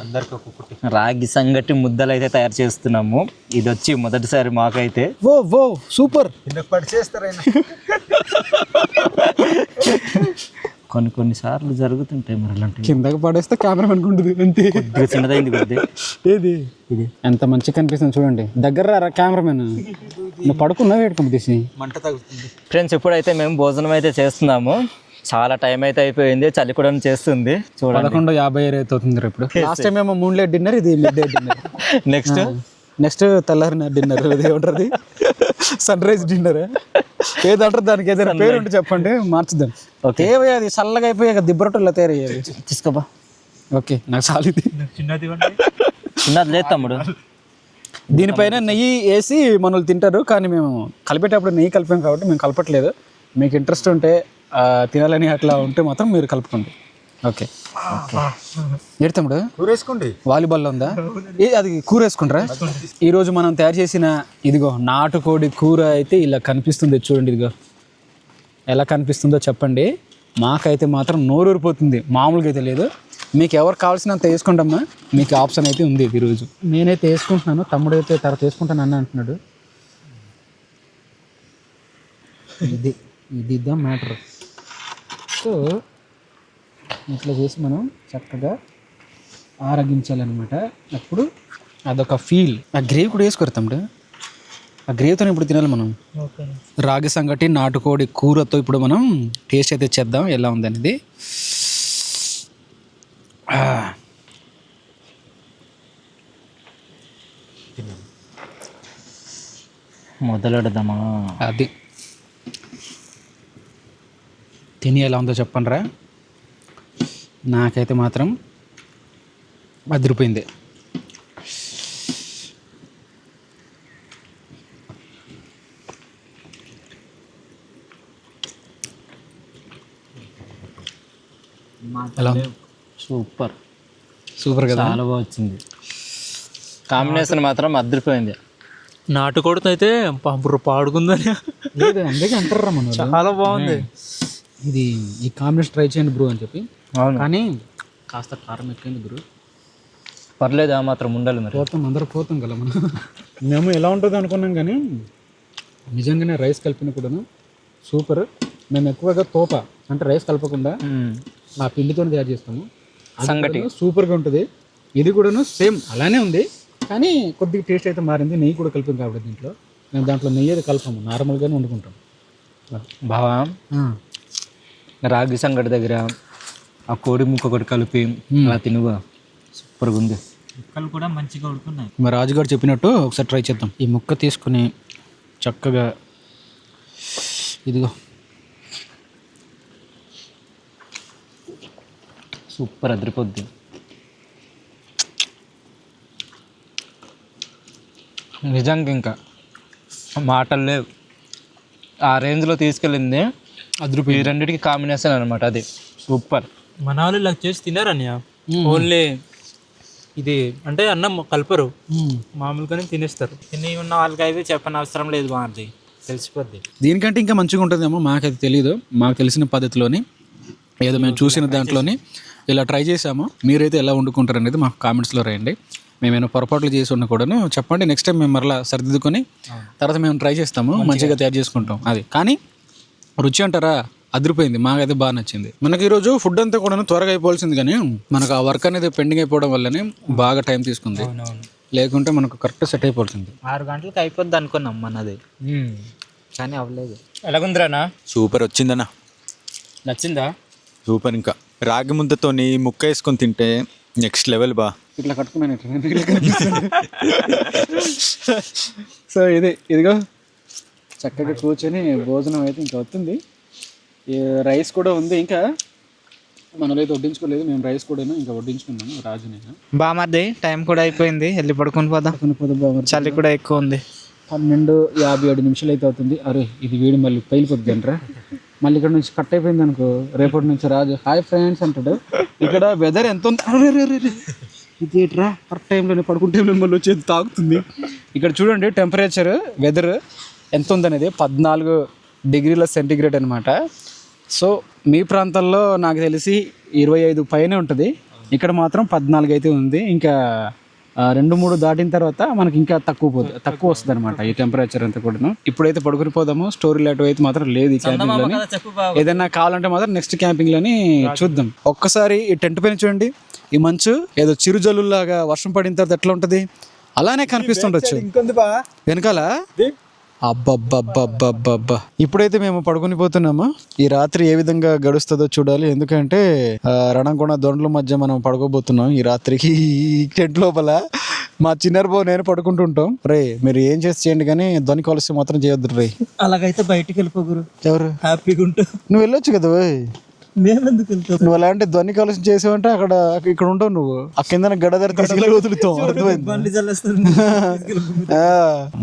అందరికి ఒక్కొక్కటి. రాగి సంగటి ముద్దలు అయితే తయారు చేస్తున్నాము. ఇది వచ్చి మొదటిసారి మాకైతే. ఓ సూపర్. కొన్ని సార్లు జరుగుతుంటాయి మరి అలాంటివి. కిందకి పడేస్తే కెమెరా అనుకుంటుంది అంతే. కొద్దిగా చిన్నదైంది కొద్దిగా. ఏది ఇది ఎంత మంచిగా కనిపిస్తుంది చూడండి. దగ్గర రా కెమెరామెన్, నువ్వు పడుకున్నా వేడుకొని తీసి మంట తగ్గుతుంది. ఫ్రెండ్స్ ఇప్పుడైతే మేము భోజనం అయితే చేస్తున్నాము. చాలా టైం అయితే అయిపోయింది, చలి కూడా చేస్తుంది. చూడండి 11:50 అయితే అవుతుంది. ఇప్పుడు లాస్ట్ టైం ఏమో మూన్లైట్ డిన్నర్, ఇది మిడ్ డే డిన్నర్. నెక్స్ట్ తెల్లారిన డిన్నర్, ఏమంటారు సన్ రైజ్ డిన్నర్ ఏదంటారు, దానికి ఏదైనా పేరు ఉంటే చెప్పండి, మార్చుదాం. ఏవయ్య అది చల్లగా అయిపోయాక దిబ్బరొట్టెలా తయారయ్యేది. తీసుకోబా. ఓకే నాకు చాలు. చిన్నది లేదు తమ్ముడు. దీనిపైన నెయ్యి వేసి మనల్ని తింటారు, కానీ మేము కలిపేటప్పుడు నెయ్యి కలిపాం కాబట్టి మేము కలపట్లేదు. మీకు ఇంట్రెస్ట్ ఉంటే తినాలని అట్లా ఉంటే మాత్రం మీరు కలుపుకోండి. ఓకే ఏంటి తమ్ముడు కూర వేసుకోండి. వాలీబాల్లో ఉందా అది కూర వేసుకుంటారా? ఈరోజు మనం తయారు చేసిన ఇదిగో నాటుకోడి కూర అయితే ఇలా కనిపిస్తుంది చూడండి. ఇదిగో ఎలా కనిపిస్తుందో చెప్పండి. మాకైతే మాత్రం నోరూరిపోతుంది, మామూలుగా అయితే లేదు. మీకు ఎవరు కావాల్సినంత వేసుకోండమ్మా, మీకు ఆప్షన్ అయితే ఉంది. ఈరోజు నేనైతే వేసుకుంటున్నాను, తమ్ముడు అయితే తర్వాత వేసుకుంటాను అన్న అంటున్నాడు. ఇది ఇద్దాం మ్యాటర్. సో ఇట్లా చేసి మనం చక్కగా ఆరగించాలన్నమాట. అప్పుడు అదొక ఫీల్. ఆ గ్రేవీ కూడా వేసుకోరు తమ్ముడు, ఆ గ్రేవీతో ఇప్పుడు తినాలి మనం. రాగి సంగటి నాటుకోడి కూరతో ఇప్పుడు మనం టేస్ట్ అయితే చేద్దాం ఎలా ఉందనేది. మొదలెడదామా? అది తిని ఎలా ఉందో చెప్పండి రా. నాకైతే మాత్రం అదిరిపోయింది. ఎలా సూపర్ కదా, చాలా బాగా వచ్చింది. కాంబినేషన్ మాత్రం అదిరిపోయింది. నాటుకోడితో అయితే పాడుకుందని లేదు అందుకే అంటారా మనం. చాలా బాగుంది ఇది, ఈ కాంబినేషన్ ట్రై చేయండి బ్రో అని చెప్పి. అవును, కానీ కాస్త కారం ఎక్కువైంది బ్రో. పర్లేదు, ఆ మాత్రం ఉండాలి. మరి అందరూ పోతాం కదా మనం. మేము ఎలా ఉంటుంది అనుకున్నాం కానీ నిజంగానే రైస్ కలిపినప్పుడును సూపర్. మేము ఎక్కువగా తోప అంటే రైస్ కలపకుండా మా పిండితో తయారు చేస్తాము. సంగటి సూపర్గా ఉంటుంది. ఇది కూడాను సేమ్ అలానే ఉంది, కానీ కొద్దిగా టేస్ట్ అయితే మారింది. నెయ్యి కూడా కలిపాం కాబట్టి దీంట్లో. మేము దాంట్లో నెయ్యి అయితే కలపము, నార్మల్గానే వండుకుంటాం. బావా రాగి సంగటి దగ్గర ఆ కోడి ముక్క ఒకటి కలిపి అలా తినుగా సూపర్గా ఉంది. ముక్కలు కూడా మంచిగా ఉడుకున్నాయి. మరి రాజుగారు చెప్పినట్టు ఒకసారి ట్రై చేద్దాం. ఈ ముక్క తీసుకుని చక్కగా ఇదిగో సూపర్ అదిరిపోద్ది. నిజంగా ఇంకా మాటలు లేవు, ఆ రేంజ్లో తీసుకెళ్ళింది అదిరిపోయి. ఈ రెండింటికి కాంబినేషన్ అనమాట, అది సూపర్. మన వాళ్ళు ఇలా చేసి తినారన్య. ఓన్లీ ఇది అంటే అన్నం కలపరు, మామూలుగానే తినేస్తారు. తిని ఉన్న వాళ్ళకి అయితే చెప్పని అవసరం లేదు, బాగుంది తెలిసిపోద్ది. దీనికంటే ఇంకా మంచిగా ఉంటుందేమో, మాకైతే తెలీదు. మాకు తెలిసిన పద్ధతిలోని ఏదో మేము చూసిన దాంట్లోని ఇలా ట్రై చేసాము. మీరైతే ఎలా వండుకుంటారు అనేది మాకు కామెంట్స్లో రాయండి. మేమేమైనా పొరపాట్లు చేసి ఉన్నా కూడాను చెప్పండి, నెక్స్ట్ టైం మేము మరలా సరిదిద్దుకొని తర్వాత మేము ట్రై చేస్తాము, మంచిగా తయారు చేసుకుంటాం. అది కానీ రుచి అంటారా, అదిరిపోయింది, మాకైతే బాగా నచ్చింది. మనకి ఈరోజు ఫుడ్ అంతా కూడా త్వరగా అయిపోవాల్సింది, కానీ మనకు ఆ వర్క్ అనేది పెండింగ్ అయిపోవడం వల్లనే బాగా టైం తీసుకుంది. లేకుంటే మనకు కరెక్ట్ సెట్ అయిపోతుంది. 6 గంటలకు అయిపోద్ది అనుకున్నాం మనది, కానీ అవ్వలేదు. ఎలాగుందిరానా? సూపర్ వచ్చిందన్న, నచ్చిందా? సూపర్. ఇంకా రాగి ముద్దతోని ముక్క వేసుకొని తింటే నెక్స్ట్ లెవెల్ బా. ఇట్లా కట్టుకున్నాను. సో ఇదిగో చక్కగా కూర్చొని భోజనం అయితే ఇంకా అవుతుంది. రైస్ కూడా ఉంది, ఇంకా మనలో అయితే వడ్డించుకోలేదు. మేము రైస్ కూడా ఇంకా వడ్డించుకున్నాము, రాజు నేను. బామర్ది టైం కూడా అయిపోయింది, వెళ్ళి పడుకొని పోదాం. చలి కూడా ఎక్కువ ఉంది. 12:57 నిమిషాలు అయితే అవుతుంది. అరే ఇది వీడు మళ్ళీ పైలిపోద్ది అంటారా, మళ్ళీ ఇక్కడ నుంచి కట్ అయిపోయింది అనుకో, రేపటి నుంచి రాజు హాయ్ ఫ్రెండ్స్ అంటాడు. ఇక్కడ వెదర్ ఎంత ఉంది, ఇదేట్రా కరెక్ట్ టైంలోనే పడుకునే టైంలో మళ్ళీ వచ్చేది తాగుతుంది. ఇక్కడ చూడండి టెంపరేచర్ వెదర్ ఎంత ఉందనేది 14 డిగ్రీల సెంటిగ్రేడ్ అనమాట. సో మీ ప్రాంతాల్లో నాకు తెలిసి 25 పైనే ఉంటుంది, ఇక్కడ మాత్రం 14 అయితే ఉంది. ఇంకా 2-3 దాటిన తర్వాత మనకి ఇంకా తక్కువ వస్తుంది అనమాట ఈ టెంపరేచర్ అంతా కూడా. ఇప్పుడైతే పడుకుని పోదాము. స్టోరీ లాంటివి అయితే మాత్రం లేదు ఈ క్యాంపింగ్లోని. ఏదైనా కావాలంటే మాత్రం నెక్స్ట్ క్యాంపింగ్లోని చూద్దాం. ఒక్కసారి ఈ టెంట్ పైన చూడండి, ఈ మంచు ఏదో చిరుజల్లులాగా వర్షం పడిన తర్వాత ఎట్లా ఉంటుంది అలానే కనిపిస్తుండొచ్చు వెనకాల. అబ్బబ్బబ్బబ్బబ్బబ్బా. ఇప్పుడైతే మేము పడుకుని పోతున్నాము. ఈ రాత్రి ఏ విధంగా గడుస్తుందో చూడాలి, ఎందుకంటే రణంకొండ దొండల మధ్య మనం పడుకోబోతున్నాం ఈ రాత్రికి. ఈ టెంట్ లోపల మా చిన్నరబో నేను పడుకుంటుంటాం. రే మీరు ఏం చేసి చేయండి కానీ ధ్వని కాలుష్యం మాత్రం చేయొద్దు రే. అలాగైతే బయటికి వెళ్ళిపోగురు, ఎవరు హ్యాపీగా ఉంటావు. నువ్వు వెళ్ళొచ్చు కదా మేమెందుకు వెళ్తావు? నువ్వు అలాంటి ధ్వని కాలుష్యం చేసావంటే ఇక్కడ ఉండవు, నువ్వు ఆ కింద గడదర వదులుతావు.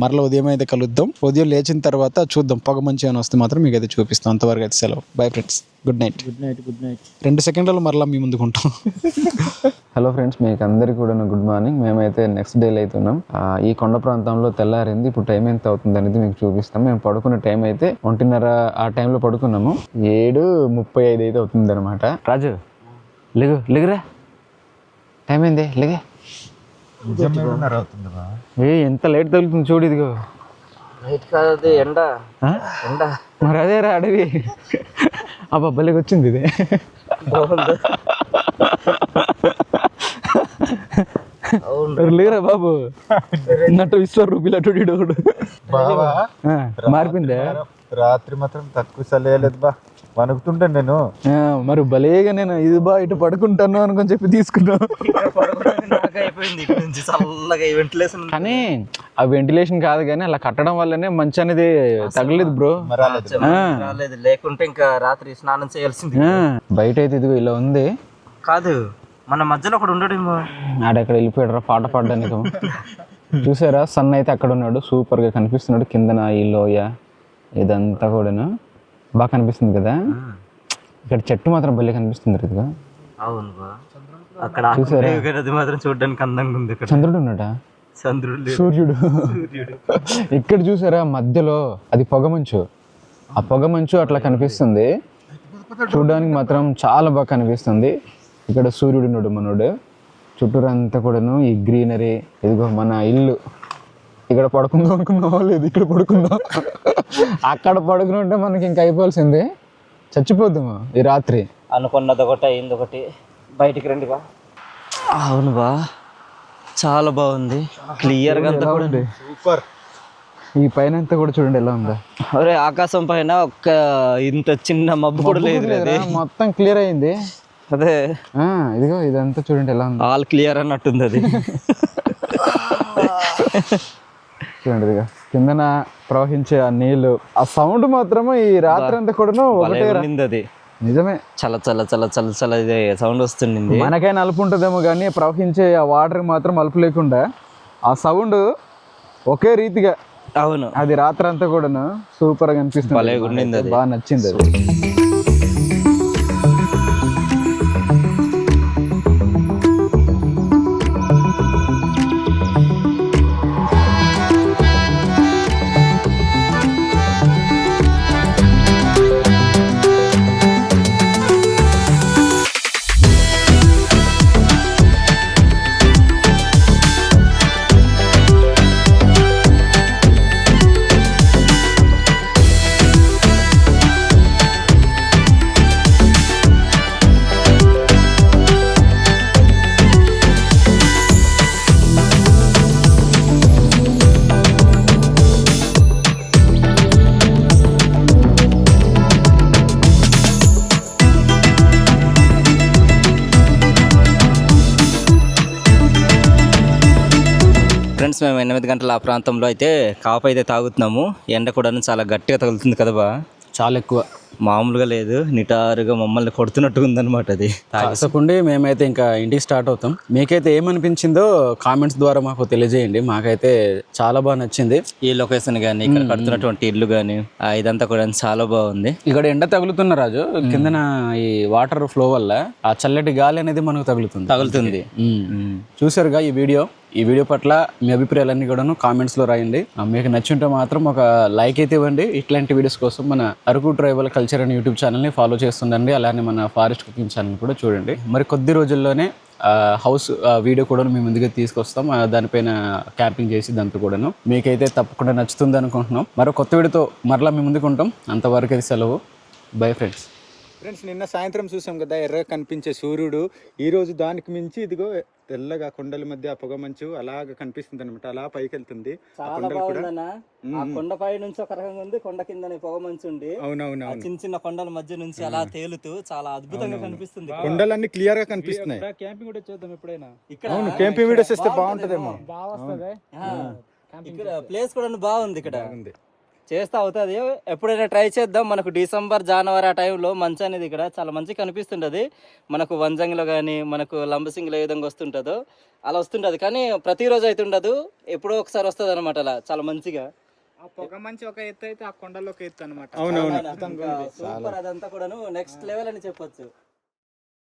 మరలా ఉదయం అయితే కలుద్దాం. ఉదయం లేచిన తర్వాత చూద్దాం, పొగ మంచి అని వస్తే మాత్రం మీకు అయితే చూపిస్తాం. అంతవరకు అయితే సెలవు. Bye friends, good night. 2 సెకండ్లలో మరలా మీ ముందుకు ఉంటాం. హలో ఫ్రెండ్స్, మీకు అందరికీ కూడా గుడ్ మార్నింగ్. మేమైతే నెక్స్ట్ డేలో అవుతున్నాం. ఈ కొండ ప్రాంతంలో తెల్లారింది. ఇప్పుడు టైం ఎంత అవుతుంది అనేది మీకు చూపిస్తాం. మేము పడుకునే టైం అయితే 1:30 ఆ టైంలో పడుకున్నాము. 7:35 అయితే అవుతుంది అనమాట. రాజు లేగురా, టైం అయింది, లేగే. ఎంత లేట్ తగులుతుంది చూడు. ఇదిగో ఎండ. మరి అదేరా అడవి. అబ్బాయికి వచ్చింది ఇది. లేరా బాబు, నట్టు ₹20 అటు మారిపోయిందే. రాత్రి మాత్రం తక్కువ చలేదు బా, వణుకుతుంటే నేను. మరి భలేగా నేను ఇది బా ఇటు పడుకుంటాను అనుకొని చెప్పి తీసుకున్నా. కానీ ఆ వెంటిలేషన్ కాదు, కానీ అలా కట్టడం వల్లనే మంచి అనేది తగలేదు బ్రో. లేకుంటే ఇంకా రాత్రి స్నానం చేయాల్సింది. బయట అయితే ఇదిగో ఇలా ఉంది. కాదు, మన మధ్యలో ఒకడు ఉండడేమో. ఆడెక్కడ వెళ్ళిపోయాడు పాట పాడడానికి. చూసారా, సన్ అయితే అక్కడ ఉన్నాడు, సూపర్ గా కనిపిస్తున్నాడు. కిందన ఈ లోయ ఇదంతా కూడాను బాగా కనిపిస్తుంది కదా. ఇక్కడ చెట్టు మాత్రం భలే కనిపిస్తుంది. ఇదిగా అవును బా, అక్కడ చూసారా, అది మాత్రం చూడడానికి అందంగా ఉంది. చంద్రుడు ఉన్నాడా? సూర్యుడు. ఇక్కడ చూసారా మధ్యలో అది పొగమంచు. ఆ పొగమంచు అట్లా కనిపిస్తుంది, చూడడానికి మాత్రం చాలా బాగా కనిపిస్తుంది. ఇక్కడ సూర్యుడు ఉన్నాడు మనోడు, చుట్టూరంతా కూడాను ఈ గ్రీనరీ. ఇదిగో మన ఇల్లు. ఇక్కడ పడుకుందాం అనుకున్నావా? లేదు, ఇక్కడ పడుకుందాం. అక్కడ పడుకుని ఉంటే మనకి ఇంకా అయిపోవాల్సిందే, చచ్చిపోద్దాము ఈ రాత్రి. అనుకున్నది ఒకటి అయింది ఒకటి. బయటికి రండి బా. అవును బా, చాలా బాగుంది, క్లియర్గా అంతా కూడా సూపర్. ఈ పైన అంతా కూడా చూడండి ఎలా ఉందా. అరే ఆకాశం పైన ఒక్క ఇంత చిన్న మబ్బు కూడా లేదు, మొత్తం క్లియర్ అయింది. అదే ఇదిగో ఇదంతా చూడండి ఎలా ఉంది, ఆల్ క్లియర్ అన్నట్టుంది అది. చూడండి ఇదిగో కిందన ప్రవహించే ఆ నీళ్లు, ఆ సౌండ్ మాత్రమే ఈ రాత్రి అంతా కూడా ఒకటే అది. నిజమే, చల్ల చల్ల చల్ల చల్ల చల్ల ఇదే సౌండ్ వస్తుంది. మనకైనా అలుపు ఉంటుందేమో కానీ ప్రవహించే ఆ వాటర్ మాత్రం అలుపు లేకుండా ఆ సౌండ్ ఒకే రీతిగా. అవును, అది రాత్రి అంతా కూడా సూపర్ గా అనిపిస్తుంది, బాగా నచ్చింది అది. ఫ్రెండ్స్ మేము 8 గంటల ఆ ప్రాంతంలో అయితే కాపు అయితే తాగుతున్నాము. ఎండ కూడా చాలా గట్టిగా తగులుతుంది కదా బా, చాలా ఎక్కువ మామూలుగా లేదు, నిటారుగా మమ్మల్ని కొడుతున్నట్టుగా ఉందన్నమాట అది. తాగసకుండి మేమైతే ఇంకా ఇంటికి స్టార్ట్ అవుతాం. మీకైతే ఏమనిపించిందో కామెంట్స్ ద్వారా మాకు తెలియజేయండి. మాకైతే చాలా బాగా నచ్చింది ఈ లొకేషన్ కానీ ఇక్కడ కడుతున్నటువంటి ఇల్లు కానీ ఇదంతా కూడా చాలా బాగుంది. ఇక్కడ ఎండ తగులుతున్న రాజు, కిందన ఈ వాటర్ ఫ్లో వల్ల ఆ చల్లటి గాలి అనేది మనకు తగులుతుంది. చూసారుగా ఈ వీడియో పట్ల మీ అభిప్రాయాలన్నీ కూడాను కామెంట్స్లో రాయండి. మీకు నచ్చుంటే మాత్రం ఒక లైక్ అయితే ఇవ్వండి. ఇట్లాంటి వీడియోస్ కోసం మన అరకు ట్రైబల్ కల్చర్ అనే యూట్యూబ్ ఛానల్ని ఫాలో చేస్తుండండి. అలానే మన ఫారెస్ట్ కుకింగ్ ఛానల్ కూడా చూడండి. మరి కొద్ది రోజుల్లోనే హౌస్ వీడియో కూడా మేము ముందుగా తీసుకొస్తాం. దానిపైన క్యాంపింగ్ చేసి దాంతో కూడాను మీకైతే తప్పకుండా నచ్చుతుంది అనుకుంటున్నాం. మరో కొత్త వీడియోతో మరలా మేము ముందుకు ఉంటాం. అంతవరకు అది సెలవు. Bye friends. నిన్న సాయంత్రం చూసాం కదా ఎర్రగా కనిపించే సూర్యుడు, ఈరోజు దానికి మించి ఇదిగో తెల్లగా కొండల మధ్య ఆ పొగ మంచు అలాగా కనిపిస్తుంది అనమాట. అలా పైకి వెళ్తుంది. కొండపై నుంచి ఒక రకంగా ఉంది, కొండ కింద పొగ మంచు ఉంది. అవునవును, చిన్న చిన్న కొండల మధ్య నుంచి అలా తేలుతూ చాలా అద్భుతంగా కనిపిస్తుంది. కొండలన్నీ క్లియర్ గా కనిపిస్తున్నాయి. క్యాంపింగ్ కూడా చేద్దాం ఎప్పుడైనా. అవును, క్యాంపింగ్ వీడియోస్ ఇస్తే బాగుంటదేమో. ఇక్కడ ప్లేస్ కూడా బాగుంది. ఇక్కడ చేస్తే అవుతుంది, ఎప్పుడైనా ట్రై చేద్దాం. మనకు డిసెంబర్ జనవరి ఆ టైంలో మంచు అనేది ఇక్కడ చాలా మంచిగా కనిపిస్తుంటుంది. మనకు వంజంగిలో కానీ మనకు లంబసింగిలో ఏ విధంగా వస్తుంటుందో అలా వస్తుంటుంది. కానీ ప్రతిరోజు అయితే ఉండదు, ఎప్పుడో ఒకసారి వస్తుంది అనమాట. అలా చాలా మంచిగా ఆ పొగ మంచి ఒక ఎత్తు అయితే ఆ కొండలో ఒక ఎత్తు అనమాట. అవునవును, సూపర్. అదంతా కూడాను నెక్స్ట్ లెవెల్ అని చెప్పొచ్చు.